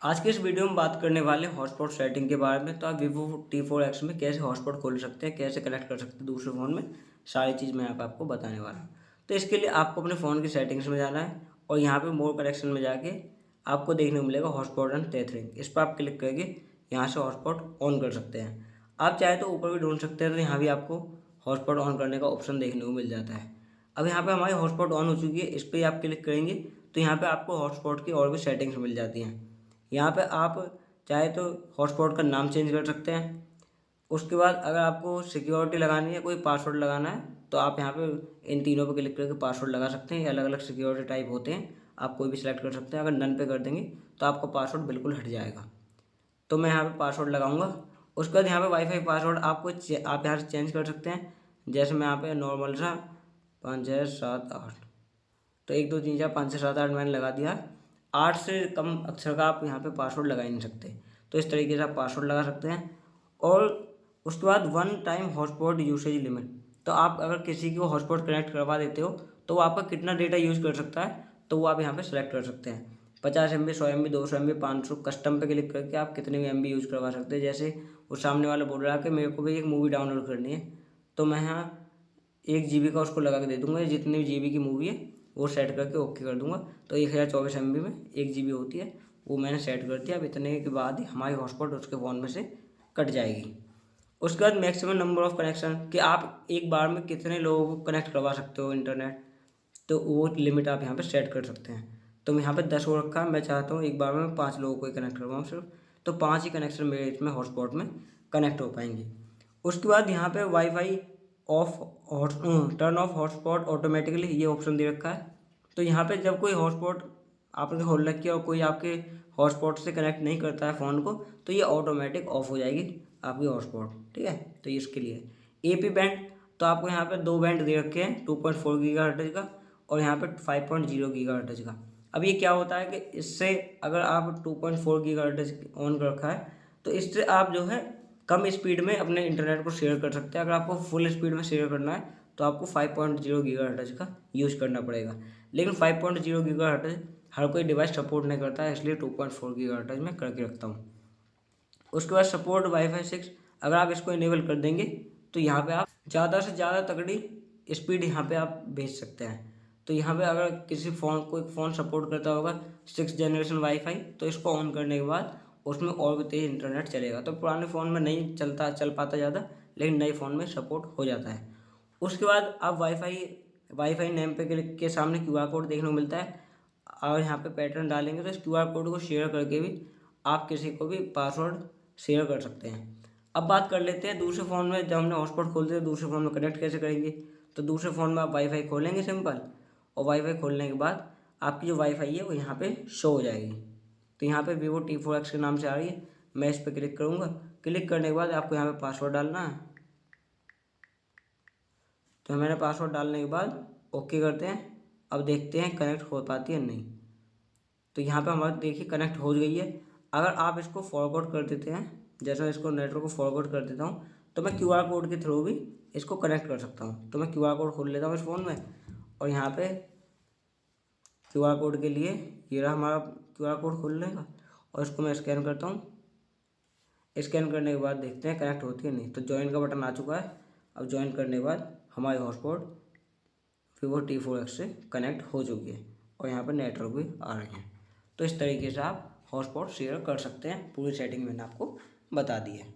आज के इस वीडियो में बात करने वाले हॉटस्पॉट सेटिंग के बारे में। तो आप Vivo T4X में कैसे हॉटस्पॉट खोल सकते हैं, कैसे कनेक्ट कर सकते हैं दूसरे फ़ोन में, सारी चीज़ मैं यहाँ पे आपको बताने वाला हूँ। तो इसके लिए आपको अपने फ़ोन की सेटिंग्स में जाना है और यहाँ पे मोर कनेक्शन में जाके आपको देखने को मिलेगा हॉटस्पॉट एंड टेथरिंग। इस पर आप क्लिक करके यहाँ से हॉटस्पॉट ऑन कर सकते हैं। आप चाहे तो ऊपर भी ढूंढ सकते हैं, तो यहाँ भी आपको हॉटस्पॉट ऑन करने का ऑप्शन देखने को मिल जाता है। अब यहाँ पे हमारी हॉटस्पॉट ऑन हो चुकी है, इस पर आप क्लिक करेंगे तो यहाँ पे आपको हॉटस्पॉट की और भी सेटिंग्स मिल जाती हैं। यहाँ पे आप चाहे तो हॉटस्पॉट का नाम चेंज कर सकते हैं। उसके बाद अगर आपको सिक्योरिटी लगानी है, कोई पासवर्ड लगाना है, तो आप यहाँ पे इन तीनों पे क्लिक करके पासवर्ड लगा सकते हैं। ये अलग अलग सिक्योरिटी टाइप होते हैं, आप कोई भी सिलेक्ट कर सकते हैं। अगर नन पे कर देंगे तो आपका पासवर्ड बिल्कुल हट जाएगा। तो मैं यहाँ पे पासवर्ड लगाऊंगा। उसके बाद यहाँ पे वाईफाई पासवर्ड आप यहाँ से चेंज कर सकते हैं। जैसे मैं यहाँ पे नॉर्मल सा 5 6 7 8, तो 1 2 3 4 5 6 7 8 मैंने लगा दिया। 8 से कम अक्षर का आप यहाँ पे पासवर्ड लगा ही नहीं सकते। तो इस तरीके से आप पासवर्ड लगा सकते हैं। और उसके बाद one time hotspot usage limit, तो आप अगर किसी को हॉटस्पॉट कनेक्ट करवा देते हो तो वो आपका कितना डेटा यूज़ कर सकता है, तो वो आप यहाँ पे सेलेक्ट कर सकते हैं। 50 MB, 100 MB, 200 MB, 500, कस्टम पे क्लिक करके आप कितने भी MB यूज़ करवा सकते हैं। जैसे वो सामने वाला बोल रहा है कि मेरे को भी एक मूवी डाउनलोड करनी है, तो मैं यहाँ 1 GB का उसको लगा के दे दूँगा। जितनी भी GB की मूवी है वो सेट करके ओके कर दूँगा। तो 1024 MB में 1 GB होती है, वो मैंने सेट कर दिया। अब इतने के बाद ही हमारी हॉटस्पॉट उसके फ़ोन में से कट जाएगी। उसके बाद मैक्सिमम नंबर ऑफ़ कनेक्शन, कि आप एक बार में कितने लोगों को कनेक्ट करवा सकते हो इंटरनेट, तो वो लिमिट आप यहाँ पे सेट कर सकते हैं। तो मैं यहाँ पे 10 हो रखा है। मैं चाहता हूँ एक बार में 5 लोगों को ही कनेक्ट करवाऊँ सिर्फ, तो 5 ही कनेक्शन मेरे इसमें हॉटस्पॉट में कनेक्ट हो पाएंगे। उसके बाद यहाँ पे wifi of turn off hotspot automatically, ये ऑप्शन दे रखा है। तो यहाँ पे जब कोई हॉटस्पॉट आपने खोल रखी है और कोई आपके हॉटस्पॉट से कनेक्ट नहीं करता है फ़ोन को, तो ये ऑटोमेटिक ऑफ हो जाएगी आपकी हॉटस्पॉट। ठीक है, तो ये इसके लिए AP बैंड, तो आपको यहाँ पे 2 बैंड दे रखे हैं, 2.4 गीगाहर्ट्ज़ का और यहाँ पे 5.0 गीगाहर्ट्ज़ का। अब ये क्या होता है कि इससे अगर आप 2.4 गीगाहर्ट्ज़ ऑन कर रखा है, तो इससे आप जो है कम स्पीड में अपने इंटरनेट को शेयर कर सकते हैं। अगर आपको फुल स्पीड में शेयर करना है तो आपको 5.0 गीगाहर्ट्ज़ का यूज़ करना पड़ेगा। लेकिन 5.0 गीगाहर्ट्ज़ हर कोई डिवाइस सपोर्ट नहीं करता है, इसलिए 2.4 गीगाहर्ट्ज़ में करके रखता हूँ। उसके बाद सपोर्ट वाईफाई 6, अगर आप इसको इनेबल कर देंगे तो यहाँ पे आप ज़्यादा से ज़्यादा तगड़ी स्पीड यहाँ पे आप भेज सकते हैं। तो यहाँ पे अगर किसी कोई फ़ोन सपोर्ट करता होगा 6th जनरेशन वाईफाई, तो इसको ऑन करने के बाद उसमें और भी तेज़ इंटरनेट चलेगा। तो पुराने फ़ोन में नहीं चल पाता ज़्यादा, लेकिन नए फ़ोन में सपोर्ट हो जाता है। उसके बाद आप वाईफाई नेम पे क्लिक के सामने QR कोड देखने को मिलता है, और यहाँ पे पैटर्न डालेंगे तो इस QR कोड को शेयर करके भी आप किसी को भी पासवर्ड शेयर कर सकते हैं। अब बात कर लेते हैं दूसरे फ़ोन में, जब हमने हॉटस्पॉट खोल दिया दूसरे फ़ोन में कनेक्ट कैसे करेंगे। तो दूसरे फ़ोन में आप वाईफाई खोलेंगे सिंपल, और वाईफाई खोलने के बाद आपकी जो वाईफाई है वो यहाँ पे शो हो जाएगी। तो यहाँ पे Vivo T4X के नाम से आ रही है। मैं इस पर क्लिक करूँगा। क्लिक करने के बाद आपको यहाँ पे पासवर्ड डालना है। तो मैंने पासवर्ड डालने के बाद ओके करते हैं। अब देखते हैं कनेक्ट हो पाती है नहीं। तो यहाँ पे हमारे देखिए कनेक्ट हो गई है। अगर आप इसको फॉरवर्ड कर देते हैं, जैसा इसको नेटवर्क को फॉरवर्ड कर देता हूँ, तो मैं QR कोड के थ्रू भी इसको कनेक्ट कर सकता हूँ। तो मैं QR कोड खोल लेता हूँ इस फ़ोन में, और यहाँ पे QR कोड के लिए ये रहा हमारा QR कोड खोल लेगा, और इसको मैं स्कैन करता हूँ। स्कैन करने के बाद देखते हैं कनेक्ट होती है नहीं। तो ज्वाइन का बटन आ चुका है। अब ज्वाइन करने के बाद हमारी हॉटस्पॉट Vivo T4X से कनेक्ट हो चुकी है, और यहाँ पर नेटवर्क भी आ रहे हैं। तो इस तरीके से आप हॉटस्पॉट शेयर कर सकते हैं। पूरी सेटिंग मैंने आपको बता दी है।